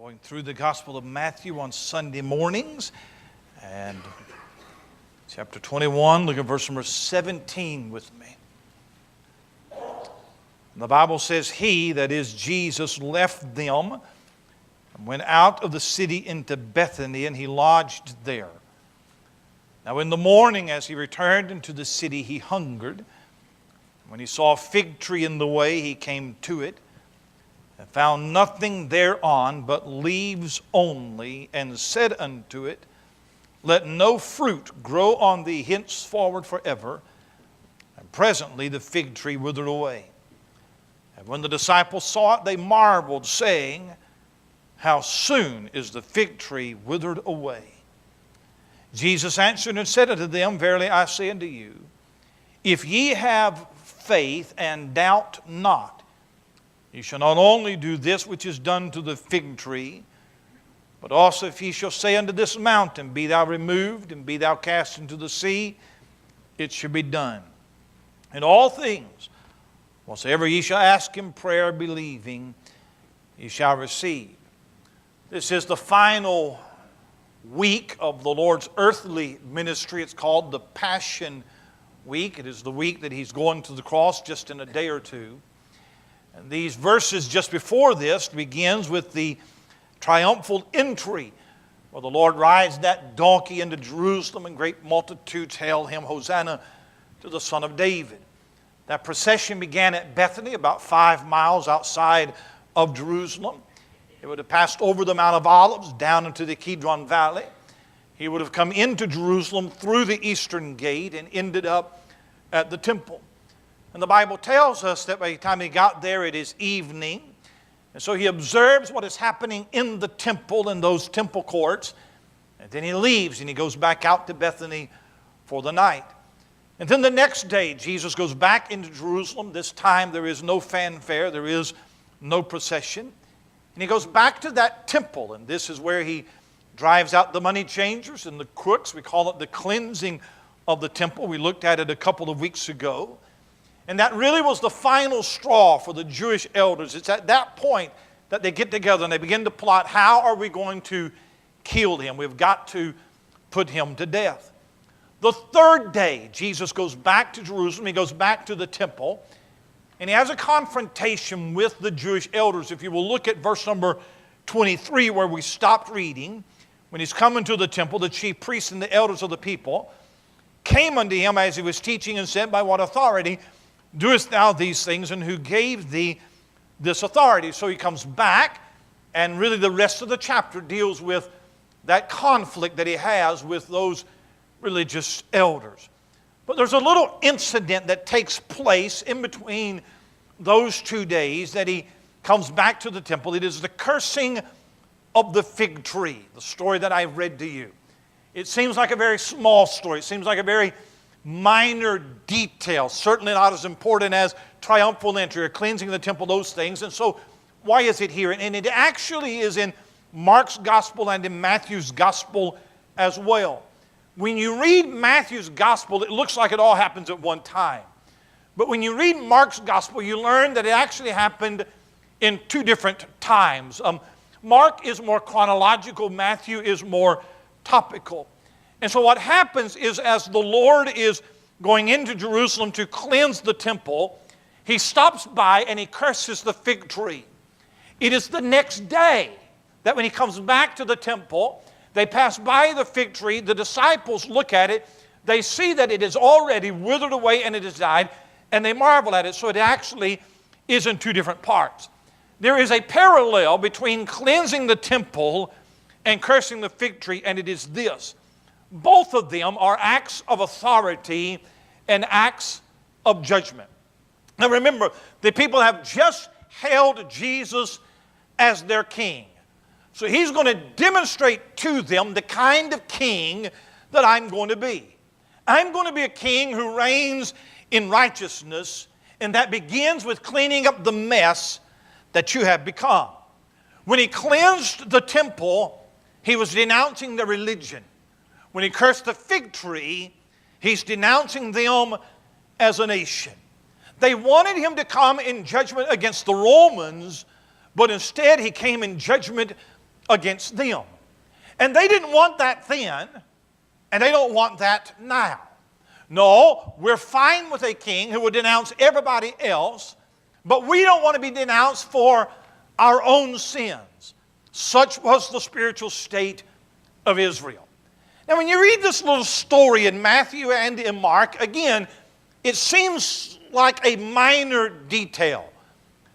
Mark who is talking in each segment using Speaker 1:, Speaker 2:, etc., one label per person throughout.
Speaker 1: Going through the Gospel of Matthew on Sunday mornings. And chapter 21, look at verse number 17 with me. The Bible says, He, that is Jesus, left them and went out of the city into Bethany, and he lodged there. Now in the morning, as he returned into the city, he hungered. When he saw a fig tree in the way, he came to it, and found nothing thereon but leaves only, and said unto it, Let no fruit grow on thee henceforward forever. And presently the fig tree withered away. And when the disciples saw it, they marveled, saying, How soon is the fig tree withered away? Jesus answered and said unto them, Verily I say unto you, if ye have faith and doubt not, ye shall not only do this which is done to the fig tree, but also if ye shall say unto this mountain, Be thou removed, and be thou cast into the sea, it shall be done. In all things, whatsoever ye shall ask in prayer, believing, ye shall receive. This is the final week of the Lord's earthly ministry. It's called the Passion Week. It is the week that He's going to the cross just in a day or two. And these verses just before this begins with the triumphal entry, where the Lord rides that donkey into Jerusalem, and great multitudes hail Him, Hosanna to the Son of David. That procession began at Bethany, about 5 miles outside of Jerusalem. It would have passed over the Mount of Olives, down into the Kidron Valley. He would have come into Jerusalem through the eastern gate and ended up at the temple. And the Bible tells us that by the time he got there, it is evening. And so he observes what is happening in the temple, in those temple courts. And then he leaves and he goes back out to Bethany for the night. And then the next day, Jesus goes back into Jerusalem. This time there is no fanfare, there is no procession. And he goes back to that temple, and this is where he drives out the money changers and the crooks. We call it the cleansing of the temple. We looked at it a couple of weeks ago. And that really was the final straw for the Jewish elders. It's at that point that they get together and they begin to plot, how are we going to kill him? We've got to put him to death. The third day, Jesus goes back to Jerusalem. He goes back to the temple. And he has a confrontation with the Jewish elders. If you will look at verse number 23, where we stopped reading, when he's coming to the temple, the chief priests and the elders of the people came unto him as he was teaching and said, By what authority doest thou these things, and who gave thee this authority? So he comes back, and really the rest of the chapter deals with that conflict that he has with those religious elders. But there's a little incident that takes place in between those 2 days that he comes back to the temple. It is the cursing of the fig tree, the story that I read to you. It seems like a very small story. It seems like a very minor detail, certainly not as important as triumphal entry or cleansing of the temple, those things. And so why is it here? And it actually is in Mark's gospel and in Matthew's gospel as well. When you read Matthew's gospel, it looks like it all happens at one time. But when you read Mark's gospel, you learn that it actually happened in 2 different times. Mark is more chronological. Matthew is more topical. And so what happens is, as the Lord is going into Jerusalem to cleanse the temple, he stops by and he curses the fig tree. It is the next day that when he comes back to the temple, they pass by the fig tree. The disciples look at it. They see that it is already withered away and it has died, and they marvel at it. So it actually is in 2 different parts. There is a parallel between cleansing the temple and cursing the fig tree, and it is this. Both of them are acts of authority and acts of judgment. Now remember, the people have just hailed Jesus as their king. So he's going to demonstrate to them the kind of king that I'm going to be. I'm going to be a king who reigns in righteousness, and that begins with cleaning up the mess that you have become. When he cleansed the temple, he was denouncing their religion. When he cursed the fig tree, he's denouncing them as a nation. They wanted him to come in judgment against the Romans, but instead he came in judgment against them. And they didn't want that then, and they don't want that now. No, we're fine with a king who would denounce everybody else, but we don't want to be denounced for our own sins. Such was the spiritual state of Israel. Now, when you read this little story in Matthew and in Mark, again, it seems like a minor detail.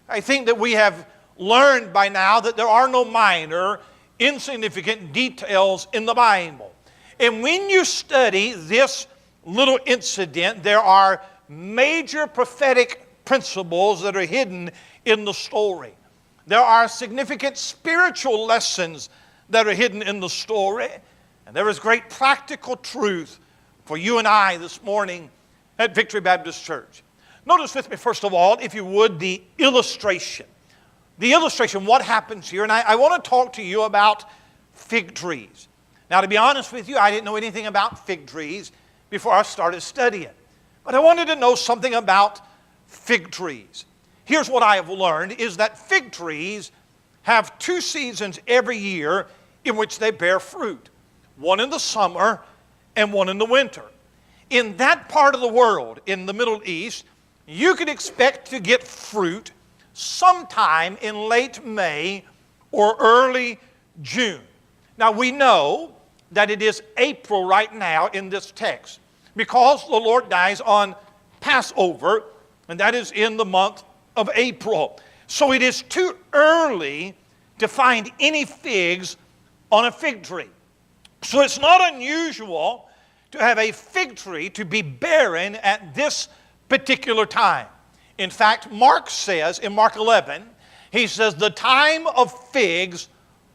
Speaker 1: I think that we have learned by now that there are no minor, insignificant details in the Bible. And when you study this little incident, there are major prophetic principles that are hidden in the story. There are significant spiritual lessons that are hidden in the story. And there is great practical truth for you and I this morning at Victory Baptist Church. Notice with me, first of all, if you would, the illustration. The illustration, what happens here. And I want to talk to you about fig trees. Now, to be honest with you, I didn't know anything about fig trees before I started studying. But I wanted to know something about fig trees. Here's what I have learned, is that fig trees have 2 seasons every year in which they bear fruit. One in the summer and one in the winter. In that part of the world, in the Middle East, you could expect to get fruit sometime in late May or early June. Now we know that it is April right now in this text because the Lord dies on Passover, and that is in the month of April. So it is too early to find any figs on a fig tree. So it's not unusual to have a fig tree to be barren at this particular time. In fact, Mark says in Mark 11, he says the time of figs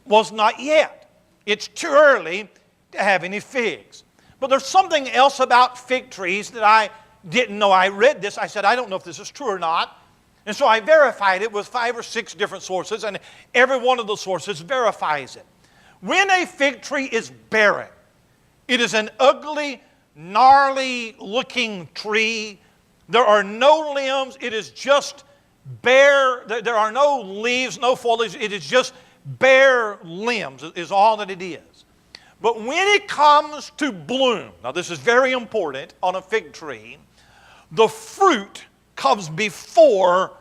Speaker 1: was not yet. It's too early to have any figs. But there's something else about fig trees that I didn't know. I read this. I said, I don't know if this is true or not. And so I verified it with 5 or 6 different sources, and every one of the sources verifies it. When a fig tree is barren, it is an ugly, gnarly-looking tree. There are no limbs. It is just bare. There are no leaves, no foliage. It is just bare limbs is all that it is. But when it comes to bloom, now this is very important on a fig tree, the fruit comes before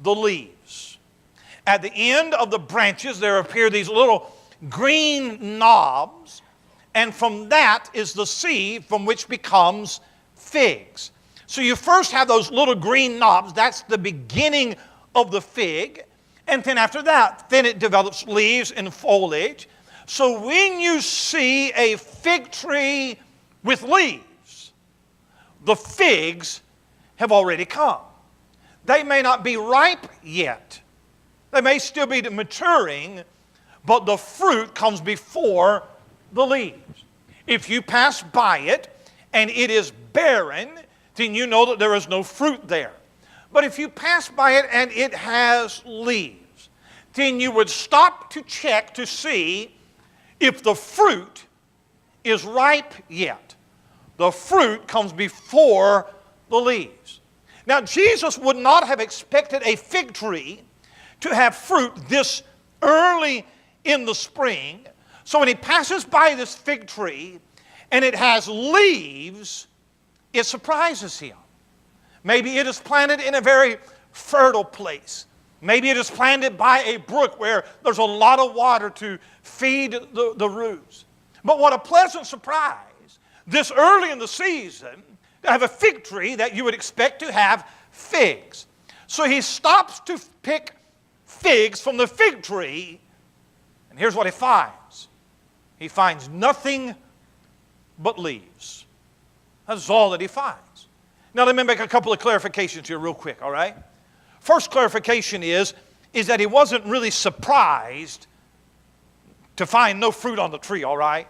Speaker 1: the leaves. At the end of the branches, there appear these little green knobs, and from that is the seed from which becomes figs. So you first have those little green knobs. That's the beginning of the fig. And then after that, then it develops leaves and foliage. So when you see a fig tree with leaves, the figs have already come. They may not be ripe yet. They may still be maturing, but the fruit comes before the leaves. If you pass by it and it is barren, then you know that there is no fruit there. But if you pass by it and it has leaves, then you would stop to check to see if the fruit is ripe yet. The fruit comes before the leaves. Now, Jesus would not have expected a fig tree to have fruit this early in the spring. So when he passes by this fig tree and it has leaves, it surprises him. Maybe it is planted in a very fertile place. Maybe it is planted by a brook where there's a lot of water to feed the roots. But what a pleasant surprise, this early in the season, to have a fig tree that you would expect to have figs. So he stops to pick figs from the fig tree, and here's what he finds. He finds nothing but leaves. That's all that he finds. Now let me make a couple of clarifications here real quick, all right? First clarification is that he wasn't really surprised to find no fruit on the tree, all right?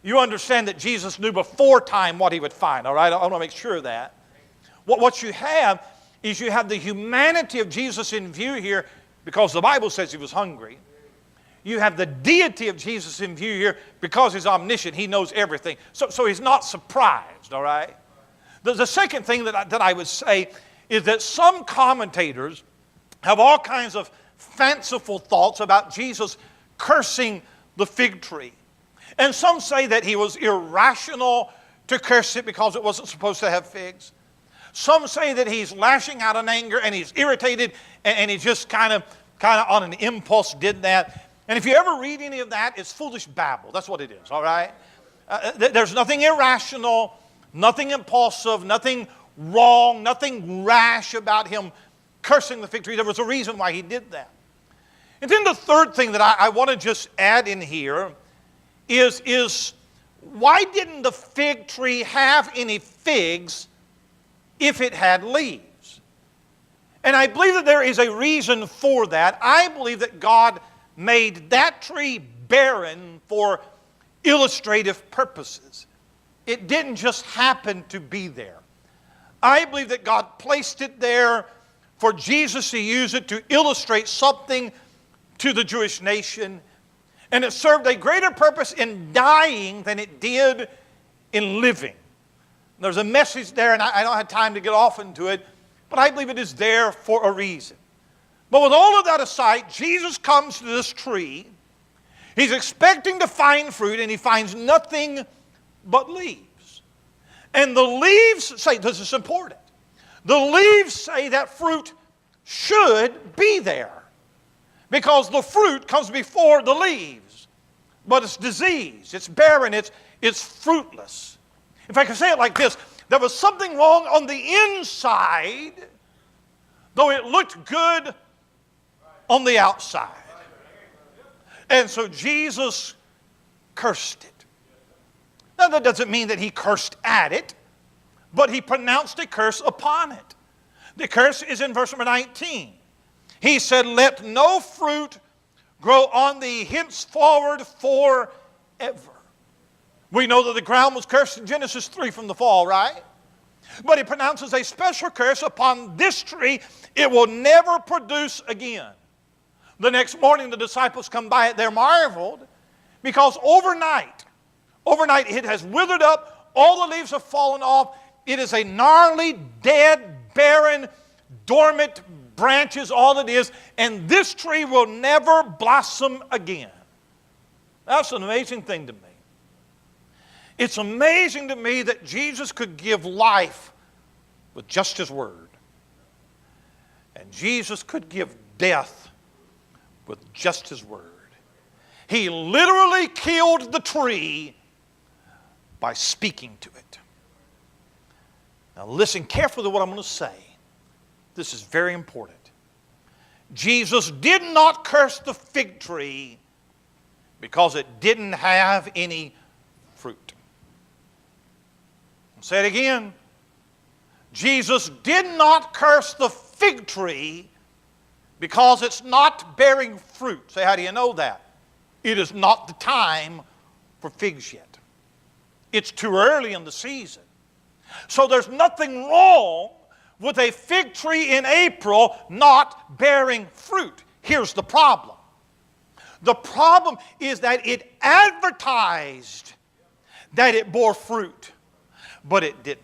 Speaker 1: You understand that Jesus knew before time what he would find, all right? I want to make sure of that. What you have is you have the humanity of Jesus in view here because the Bible says he was hungry. You have the deity of Jesus in view here because he's omniscient. He knows everything. So he's not surprised, all right? The second thing that I would say is that some commentators have all kinds of fanciful thoughts about Jesus cursing the fig tree. And some say that he was irrational to curse it because it wasn't supposed to have figs. Some say that he's lashing out in anger and he's irritated and he just kind of on an impulse did that. And if you ever read any of that, it's foolish babble. That's what it is, all right? There's nothing irrational, nothing impulsive, nothing wrong, nothing rash about him cursing the fig tree. There was a reason why he did that. And then the third thing that I want to just add in here is why didn't the fig tree have any figs if it had leaves? And I believe that there is a reason for that. I believe that God made that tree barren for illustrative purposes. It didn't just happen to be there. I believe that God placed it there for Jesus to use it to illustrate something to the Jewish nation. And it served a greater purpose in dying than it did in living. There's a message there, and I don't have time to get off into it, but I believe it is there for a reason. But with all of that aside, Jesus comes to this tree. He's expecting to find fruit, and he finds nothing but leaves. And the leaves say, this is important, the leaves say that fruit should be there because the fruit comes before the leaves. But it's diseased, it's barren, it's fruitless. If I can say it like this, there was something wrong on the inside, though it looked good on the outside. And so Jesus cursed it. Now that doesn't mean that he cursed at it, but he pronounced a curse upon it. The curse is in verse number 19. He said, "Let no fruit grow on thee henceforward forever." We know that the ground was cursed in Genesis 3 from the fall, right? But he pronounces a special curse upon this tree. It will never produce again. The next morning the disciples come by it. They're marveled because overnight it has withered up. All the leaves have fallen off. It is a gnarly, dead, barren, dormant branches, all it is. And this tree will never blossom again. That's an amazing thing to me. It's amazing to me that Jesus could give life with just his word. And Jesus could give death with just his word. He literally killed the tree by speaking to it. Now listen carefully to what I'm going to say. This is very important. Jesus did not curse the fig tree because it didn't have any fruit. I'll say it again. Jesus did not curse the fig tree because it's not bearing fruit. Say, how do you know that? It is not the time for figs yet. It's too early in the season. So there's nothing wrong with a fig tree in April not bearing fruit. Here's the problem. The problem is that it advertised that it bore fruit, but it didn't.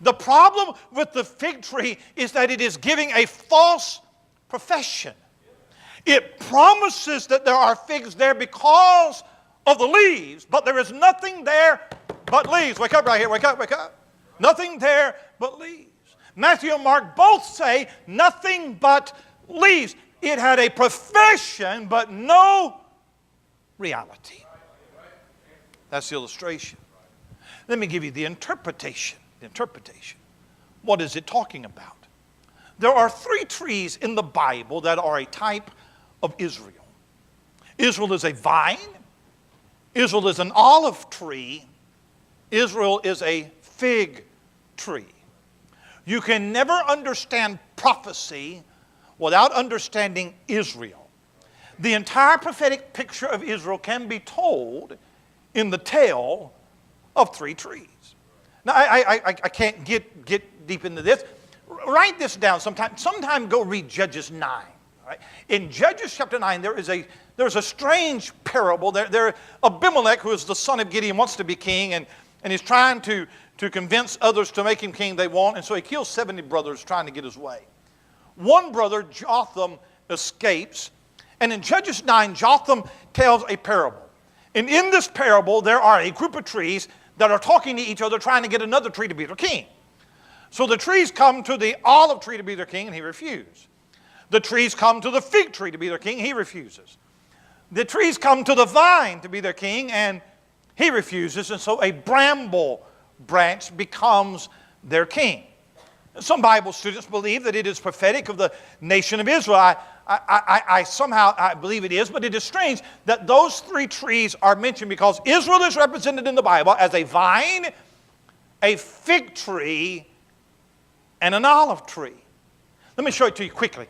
Speaker 1: The problem with the fig tree is that it is giving a false profession. It promises that there are figs there because of the leaves, but there is nothing there but leaves. Wake up right here, wake up, wake up. Nothing there but leaves. Matthew and Mark both say nothing but leaves. It had a profession, but no reality. That's the illustration. Let me give you the interpretation. What is it talking about? There are 3 trees in the Bible that are a type of Israel. Israel is a vine. Israel is an olive tree. Israel is a fig tree. You can never understand prophecy without understanding Israel. The entire prophetic picture of Israel can be told in the tale of 3 trees. Now, I can't get deep into this. Write this down sometime. Sometime go read Judges 9. Right? In Judges chapter 9, there's a strange parable. There Abimelech, who is the son of Gideon, wants to be king, and he's trying to convince others to make him king they won't, and so he kills 70 brothers trying to get his way. One brother, Jotham, escapes, And in Judges 9, Jotham tells a parable. And in this parable, there are a group of trees that are talking to each other, trying to get another tree to be their king. So the trees come to the olive tree to be their king, and he refuses. The trees come to the fig tree to be their king, he refuses. The trees come to the vine to be their king, and he refuses. And so a bramble branch becomes their king. Some Bible students believe that it is prophetic of the nation of Israel. I somehow believe it is, but it is strange that those three trees are mentioned because Israel is represented in the Bible as a vine, a fig tree, and an olive tree. Let me show it to you quickly.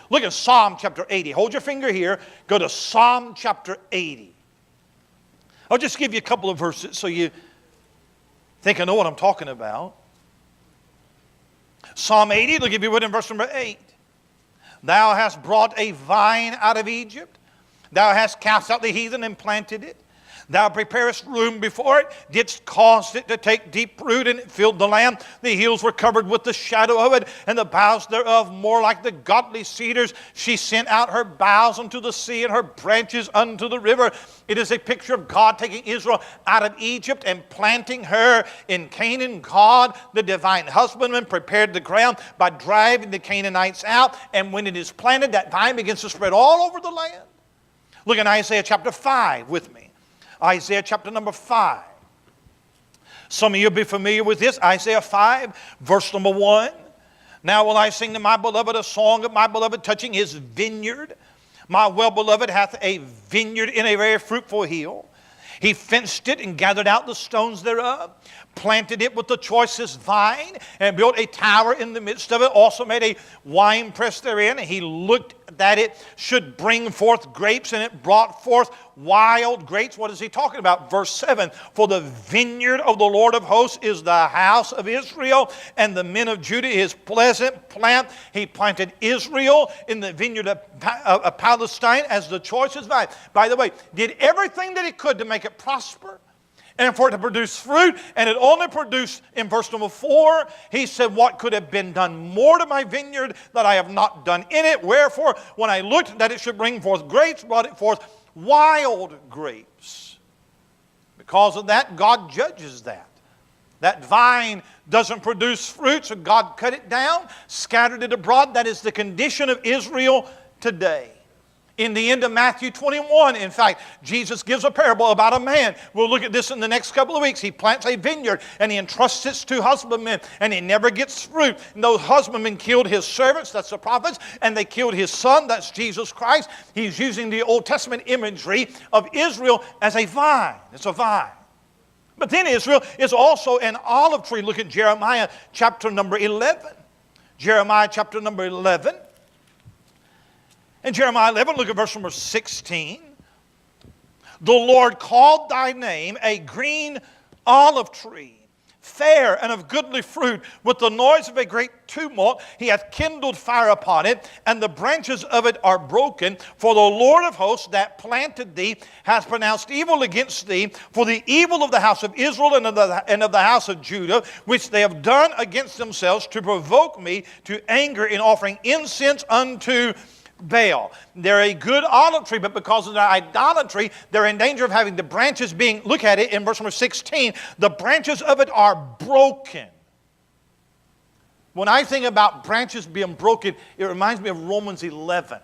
Speaker 1: Look at Psalm chapter 80. Hold your finger here. Go to Psalm chapter 80. I'll just give you a couple of verses so you think I know what I'm talking about. Psalm 80, look if you would in verse number 8. Thou hast brought a vine out of Egypt. Thou hast cast out the heathen and planted it. Thou preparest room before it, didst cause it to take deep root, and it filled the land. The hills were covered with the shadow of it, and the boughs thereof more like the godly cedars. She sent out her boughs unto the sea, and her branches unto the river. It is a picture of God taking Israel out of Egypt and planting her in Canaan. God, the divine husbandman, prepared the ground by driving the Canaanites out, and when it is planted, that vine begins to spread all over the land. Look at Isaiah chapter 5 with me. Isaiah chapter number 5. Some of you will be familiar with this. Isaiah 5, verse number 1. Now will I sing to my beloved a song of my beloved touching his vineyard. My well-beloved hath a vineyard in a very fruitful hill. He fenced it and gathered out the stones thereof, planted it with the choicest vine, and built a tower in the midst of it, also made a winepress therein. And he looked that it should bring forth grapes, and it brought forth wild grapes. What is he talking about? Verse 7, for the vineyard of the Lord of hosts is the house of Israel, and the men of Judah his pleasant plant. He planted Israel in the vineyard of Palestine as the choicest vine. By the way, did everything that he could to make it prosper and for it to produce fruit, and it only produced, in verse number 4, he said, what could have been done more to my vineyard that I have not done in it? Wherefore, when I looked that it should bring forth grapes, brought it forth wild grapes. Because of that, God judges that. That vine doesn't produce fruit, so God cut it down, scattered it abroad. That is the condition of Israel today. In the end of Matthew 21, in fact, Jesus gives a parable about a man. We'll look at this in the next couple of weeks. He plants a vineyard and he entrusts it to husbandmen, and he never gets fruit. And those husbandmen killed his servants, that's the prophets, and they killed his son, that's Jesus Christ. He's using the Old Testament imagery of Israel as a vine. It's a vine. But then Israel is also an olive tree. Look at Jeremiah chapter number 11. Jeremiah chapter number 11. In Jeremiah 11, look at verse number 16. The Lord called thy name a green olive tree, fair and of goodly fruit, with the noise of a great tumult. He hath kindled fire upon it, and the branches of it are broken. For the Lord of hosts that planted thee hath pronounced evil against thee, for the evil of the house of Israel and of the house of Judah, which they have done against themselves, to provoke me to anger in offering incense unto Baal. They're a good olive tree, but because of their idolatry, they're in danger of having the branches being, look at it in verse number 16, the branches of it are broken. When I think about branches being broken, it reminds me of Romans 11.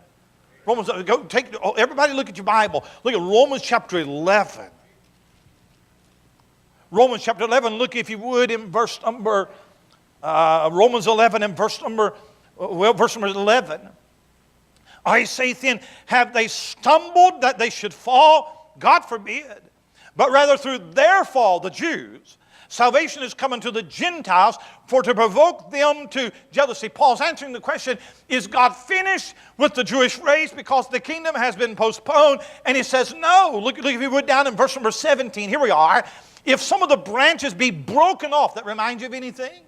Speaker 1: Everybody look at your Bible. Look at Romans chapter 11. Romans chapter 11, look if you would in verse number, Romans 11 and verse number 11. I say then, have they stumbled that they should fall? God forbid. But rather through their fall, the Jews, salvation is coming to the Gentiles for to provoke them to jealousy. Paul's answering the question, is God finished with the Jewish race because the kingdom has been postponed? And he says, no. Look if you would down in verse number 17. Here we are. If some of the branches be broken off, that reminds you of anything?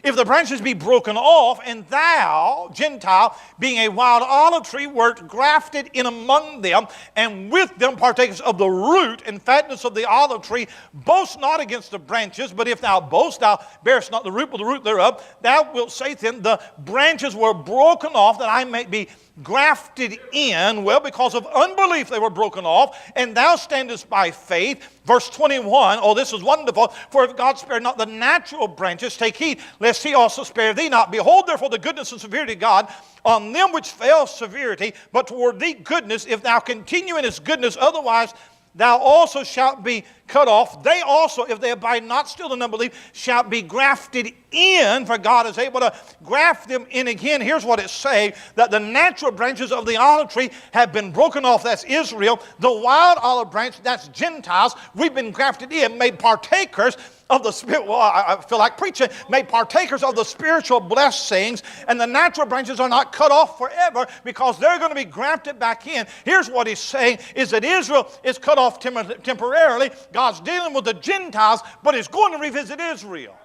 Speaker 1: If the branches be broken off, and thou, Gentile, being a wild olive tree, wert grafted in among them, and with them partakest of the root and fatness of the olive tree, boast not against the branches, but if thou boast, thou bearest not the root, but the root thereof. Thou wilt say then, the branches were broken off, that I may be grafted in. Well, because of unbelief they were broken off. And thou standest by faith. Verse 21, oh, this is wonderful. For if God spared not the natural branches, take heed, lest he also spare thee not. Behold, therefore, the goodness and severity of God on them which fail severity, but toward thee goodness, if thou continue in his goodness, otherwise thou also shalt be cut off. They also, if they abide not still in unbelief, shalt be grafted in, for God is able to graft them in again. Here's what it's saying, that the natural branches of the olive tree have been broken off. That's Israel. The wild olive branch, that's Gentiles. We've been grafted in, made partakers of the Spirit. Well, I feel like preaching. Made partakers of the spiritual blessings. And the natural branches are not cut off forever because they're going to be grafted back in. Here's what he's saying, is that Israel is cut off temporarily. God's dealing with the Gentiles, but he's going to revisit Israel.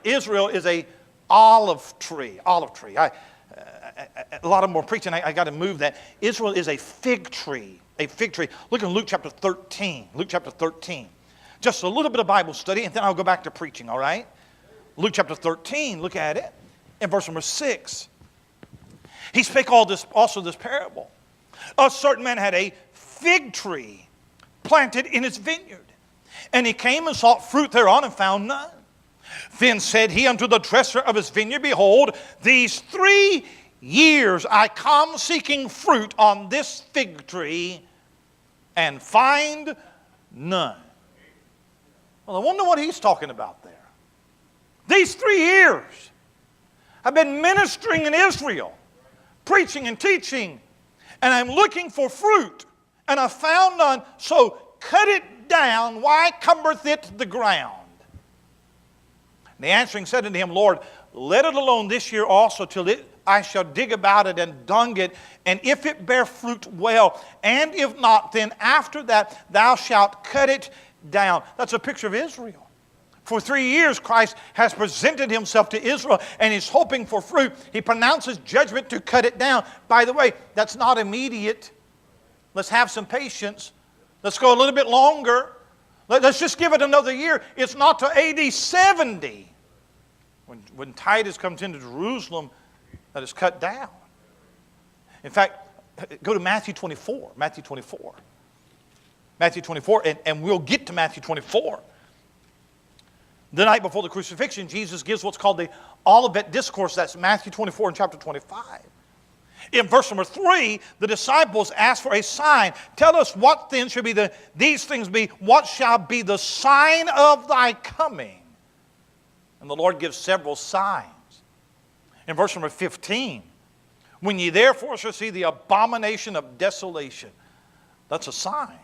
Speaker 1: Israel is a olive tree. Olive tree. A lot of more preaching. I got to move that. Israel is a fig tree. A fig tree. Look in Luke chapter 13. Luke chapter 13. Just a little bit of Bible study, and then I'll go back to preaching, all right? Luke chapter 13, look at it. In verse number 6. He spake also this parable. A certain man had a fig tree planted in his vineyard. And he came and sought fruit thereon and found none. Then said he unto the dresser of his vineyard, Behold, these 3 years I come seeking fruit on this fig tree, and find none. Well, I wonder what he's talking about there. These 3 years I've been ministering in Israel, preaching and teaching, and I'm looking for fruit, and I found none, so cut it down. Why cumbereth it the ground? And the answering said unto him, Lord, let it alone this year also, till I shall dig about it and dung it, and if it bear fruit, well, and if not, then after that thou shalt cut it down. That's a picture of Israel. For 3 years, Christ has presented himself to Israel, and he's hoping for fruit. He pronounces judgment to cut it down. By the way, that's not immediate. Let's have some patience. Let's go a little bit longer. Let's just give it another year. It's not to AD 70, when Titus comes into Jerusalem, that is cut down. In fact, go to Matthew 24. Matthew 24. Matthew 24, and we'll get to Matthew 24. The night before the crucifixion, Jesus gives what's called the Olivet Discourse. That's Matthew 24 and chapter 25. In verse number 3, the disciples ask for a sign. Tell us what then should be these things be. What shall be the sign of thy coming? And the Lord gives several signs. In verse number 15, when ye therefore shall see the abomination of desolation. That's a sign.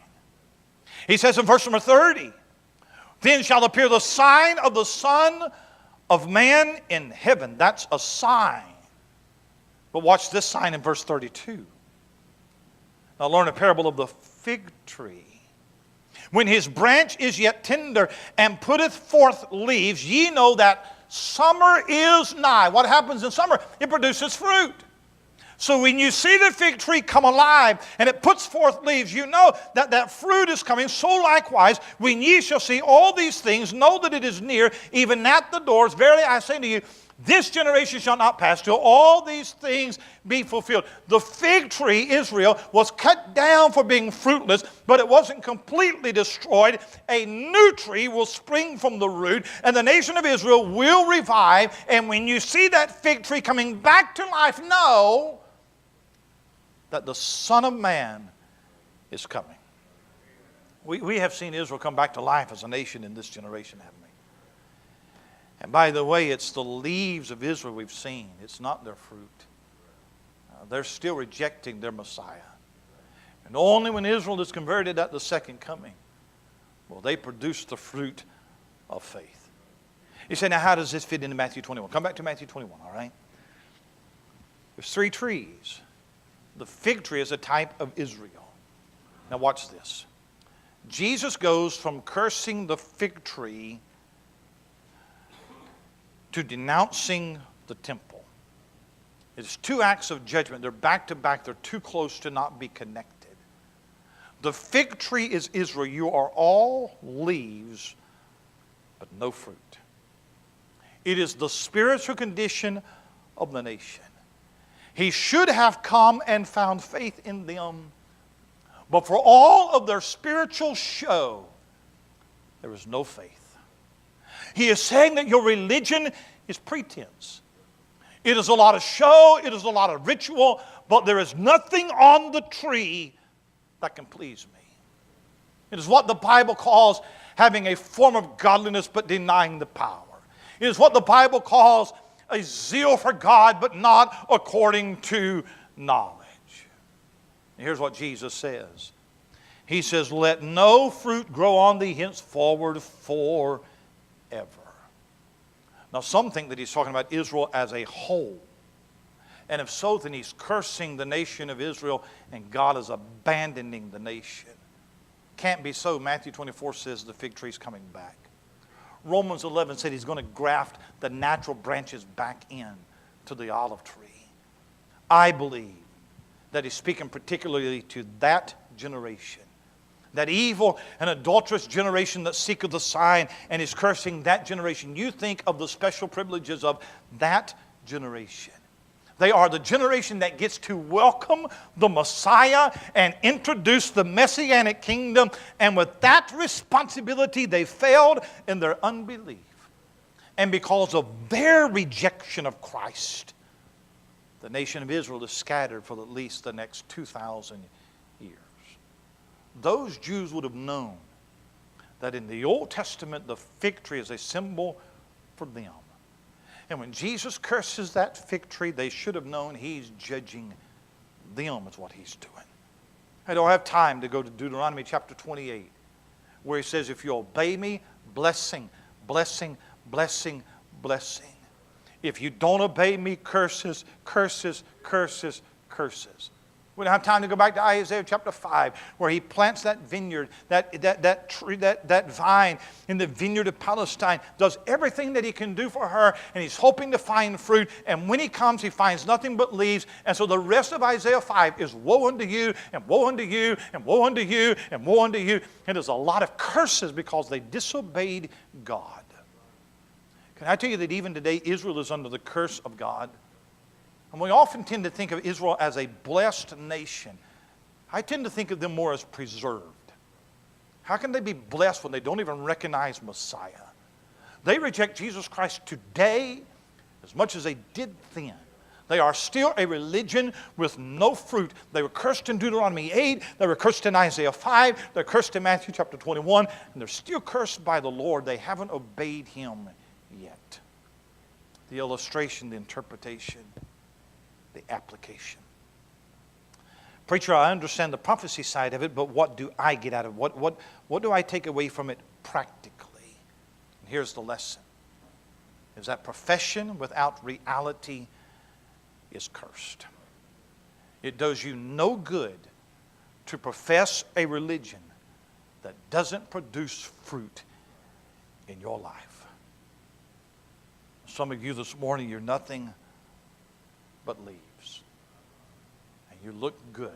Speaker 1: He says in verse number 30, then shall appear the sign of the Son of Man in heaven. That's a sign. But watch this sign in verse 32. Now learn a parable of the fig tree. When his branch is yet tender and putteth forth leaves, ye know that summer is nigh. What happens in summer? It produces fruit. So when you see the fig tree come alive and it puts forth leaves, you know that that fruit is coming. So likewise, when ye shall see all these things, know that it is near, even at the doors. Verily I say to you, this generation shall not pass till all these things be fulfilled. The fig tree, Israel, was cut down for being fruitless, but it wasn't completely destroyed. A new tree will spring from the root, and the nation of Israel will revive. And when you see that fig tree coming back to life, know that the Son of Man is coming. We have seen Israel come back to life as a nation in this generation, haven't we? And by the way, it's the leaves of Israel we've seen. It's not their fruit. They're still rejecting their Messiah. And only when Israel is converted at the second coming will they produce the fruit of faith. You say, now how does this fit into Matthew 21? Come back to Matthew 21, all right? There's 3 trees. The fig tree is a type of Israel. Now watch this. Jesus goes from cursing the fig tree to denouncing the temple. It's 2 acts of judgment. They're back to back. They're too close to not be connected. The fig tree is Israel. You are all leaves, but no fruit. It is the spiritual condition of the nation. He should have come and found faith in them. But for all of their spiritual show, there is no faith. He is saying that your religion is pretense. It is a lot of show, it is a lot of ritual, but there is nothing on the tree that can please me. It is what the Bible calls having a form of godliness but denying the power. It is what the Bible calls a zeal for God but not according to knowledge. And here's what Jesus says. He says, let no fruit grow on thee henceforward forever. Now some think that he's talking about Israel as a whole. And if so, then he's cursing the nation of Israel and God is abandoning the nation. Can't be so. Matthew 24 says the fig tree is coming back. Romans 11 said he's going to graft the natural branches back in to the olive tree. I believe that he's speaking particularly to that generation. That evil and adulterous generation that seeketh a sign, and is cursing that generation. You think of the special privileges of that generation. They are the generation that gets to welcome the Messiah and introduce the Messianic kingdom. And with that responsibility, they failed in their unbelief. And because of their rejection of Christ, the nation of Israel is scattered for at least the next 2,000 years. Those Jews would have known that in the Old Testament, the fig tree is a symbol for them. And when Jesus curses that fig tree, they should have known he's judging them is what he's doing. I don't have time to go to Deuteronomy chapter 28, where he says, if you obey me, blessing, blessing, blessing, blessing. If you don't obey me, curses, curses, curses, curses. We don't have time to go back to Isaiah chapter 5, where he plants that vineyard, that tree, that vine in the vineyard of Palestine, does everything that he can do for her, and he's hoping to find fruit. And when he comes, he finds nothing but leaves. And so the rest of Isaiah 5 is woe unto you, and woe unto you, and woe unto you, and woe unto you. And there's a lot of curses because they disobeyed God. Can I tell you that even today, Israel is under the curse of God? And we often tend to think of Israel as a blessed nation. I tend to think of them more as preserved. How can they be blessed when they don't even recognize Messiah? They reject Jesus Christ today as much as they did then. They are still a religion with no fruit. They were cursed in Deuteronomy 8. They were cursed in Isaiah 5. They're cursed in Matthew chapter 21. And they're still cursed by the Lord. They haven't obeyed him yet. The illustration, the interpretation, the application. Preacher, I understand the prophecy side of it, but what do I get out of it? What do I take away from it practically? And here's the lesson. Is that profession without reality is cursed. It does you no good to profess a religion that doesn't produce fruit in your life. Some of you this morning, you're nothing but leaves. And you look good.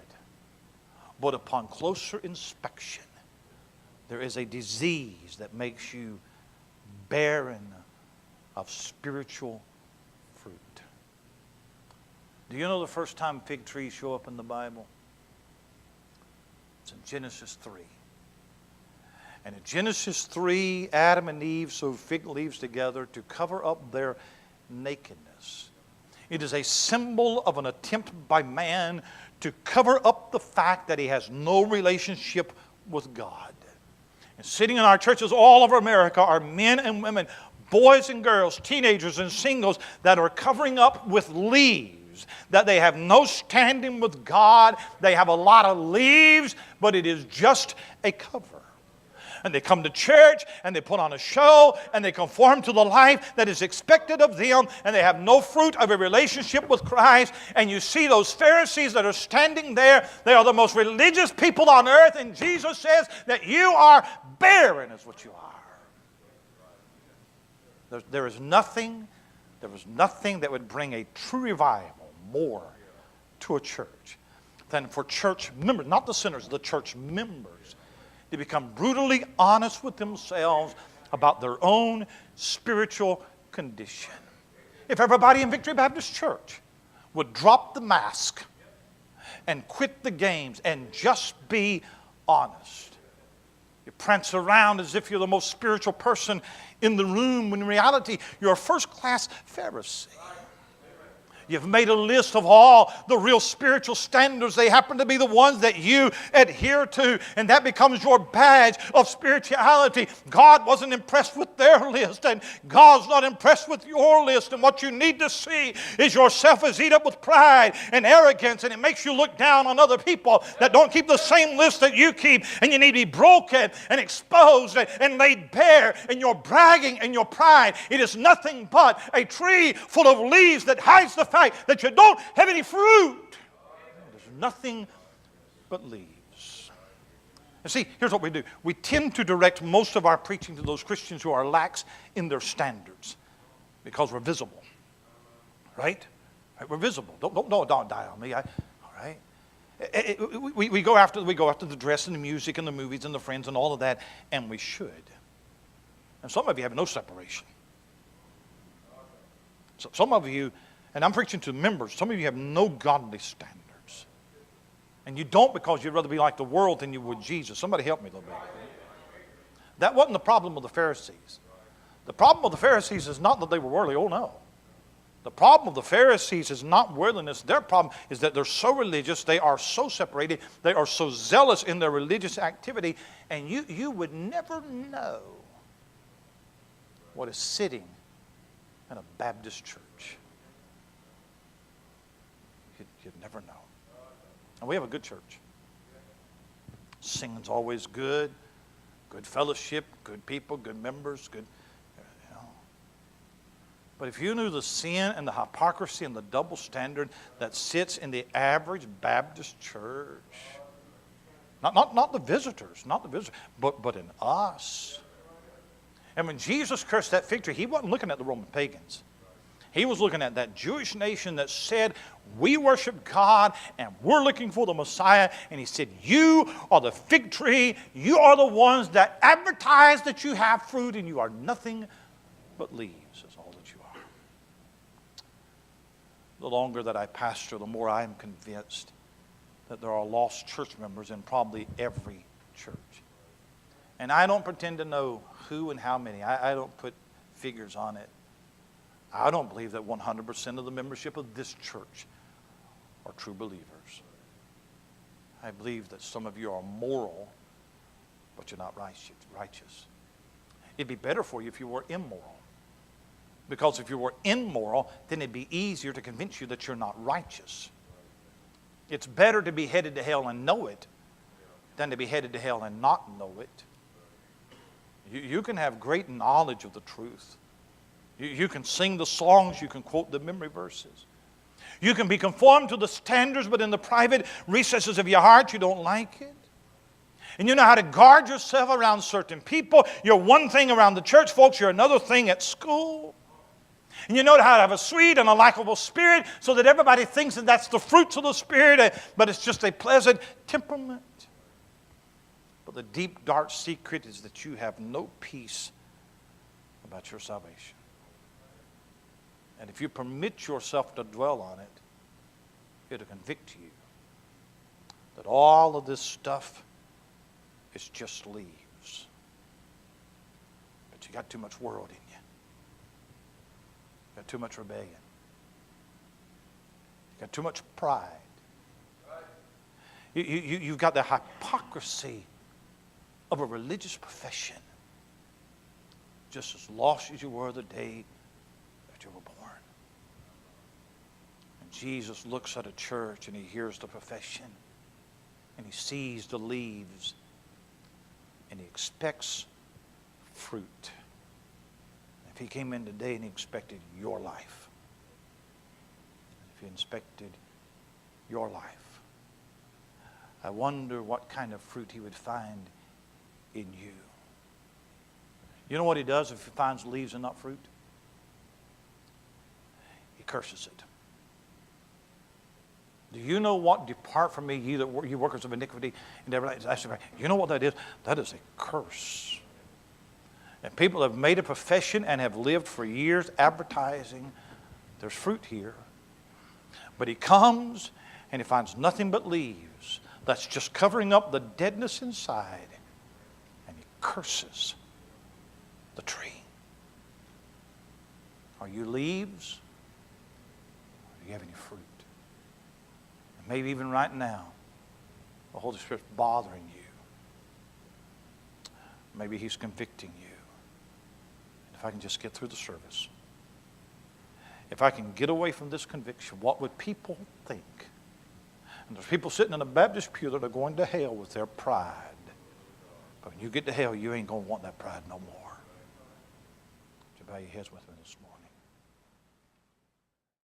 Speaker 1: But upon closer inspection, there is a disease that makes you barren of spiritual fruit. Do you know the first time fig trees show up in the Bible? It's in Genesis 3. And in Genesis 3, Adam and Eve sewed fig leaves together to cover up their nakedness. It is a symbol of an attempt by man to cover up the fact that he has no relationship with God. And sitting in our churches all over America are men and women, boys and girls, teenagers and singles that are covering up with leaves, that they have no standing with God. They have a lot of leaves, but it is just a cover. And they come to church, and they put on a show, and they conform to the life that is expected of them, and they have no fruit of a relationship with Christ. And you see those Pharisees that are standing there. They are the most religious people on earth, and Jesus says that you are barren is what you are. There is nothing that would bring a true revival more to a church than for church members, not the sinners, the church members, to become brutally honest with themselves about their own spiritual condition. If everybody in Victory Baptist Church would drop the mask and quit the games and just be honest. You prance around as if you're the most spiritual person in the room, when in reality you're a first-class Pharisee. You've made a list of all the real spiritual standards. They happen to be the ones that you adhere to, and that becomes your badge of spirituality. God wasn't impressed with their list, and God's not impressed with your list. And what you need to see is yourself is eat up with pride and arrogance, and it makes you look down on other people that don't keep the same list that you keep. And you need to be broken and exposed and laid bare in your bragging and your pride. It is nothing but a tree full of leaves that hides the fact that you don't have any fruit. There's nothing but leaves. And see, here's what we do. We tend to direct most of our preaching to those Christians who are lax in their standards because we're visible. Right? We're visible. Don't die on me. All right? We go after the dress and the music and the movies and the friends and all of that, and we should. And some of you have no separation. So some of you, and I'm preaching to members, some of you have no godly standards. And you don't because you'd rather be like the world than you would Jesus. Somebody help me a little bit. That wasn't the problem of the Pharisees. The problem of the Pharisees is not that they were worldly. Oh, no. The problem of the Pharisees is not worldliness. Their problem is that they're so religious, they are so separated, they are so zealous in their religious activity, and you would never know what is sitting in a Baptist church. You'd never know. And we have a good church. Singing's always good. Good fellowship, good people, good members, good, you know. But if you knew the sin and the hypocrisy and the double standard that sits in the average Baptist church, not the visitors, but in us. And when Jesus cursed that fig tree, he wasn't looking at the Roman pagans. He was looking at that Jewish nation that said, we worship God and we're looking for the Messiah. And he said, you are the fig tree. You are the ones that advertise that you have fruit, and you are nothing but leaves is all that you are. The longer that I pastor, the more I am convinced that there are lost church members in probably every church. And I don't pretend to know who and how many. I don't put figures on it. I don't believe that 100% of the membership of this church are true believers. I believe that some of you are moral, but you're not righteous. It'd be better for you if you were immoral. Because if you were immoral, then it'd be easier to convince you that you're not righteous. It's better to be headed to hell and know it than to be headed to hell and not know it. You can have great knowledge of the truth. You can sing the songs, you can quote the memory verses. You can be conformed to the standards, but in the private recesses of your heart, you don't like it. And you know how to guard yourself around certain people. You're one thing around the church, folks. You're another thing at school. And you know how to have a sweet and a likable spirit so that everybody thinks that that's the fruits of the Spirit, but it's just a pleasant temperament. But the deep, dark secret is that you have no peace about your salvation. And if you permit yourself to dwell on it, it'll convict you that all of this stuff is just leaves. But you got too much world in you. You got too much rebellion. You got too much pride. You've got the hypocrisy of a religious profession, just as lost as you were the day that you were born. And Jesus looks at a church and he hears the profession and he sees the leaves and he expects fruit. If he came in today and he expected your life, if he inspected your life, I wonder what kind of fruit he would find in you. You know what he does if he finds leaves and not fruit? He curses it. Do you know what? Depart from me, you workers of iniquity. And you know what that is? That is a curse. And people have made a profession and have lived for years advertising there's fruit here. But he comes and he finds nothing but leaves that's just covering up the deadness inside. And he curses the tree. Are you leaves? Or do you have any fruit? And maybe even right now, the Holy Spirit's bothering you. Maybe he's convicting you. If I can just get through the service, if I can get away from this conviction, what would people think? And there's people sitting in a Baptist pew that are going to hell with their pride. But when you get to hell, you ain't going to want that pride no more. Would you bow your heads with me this morning?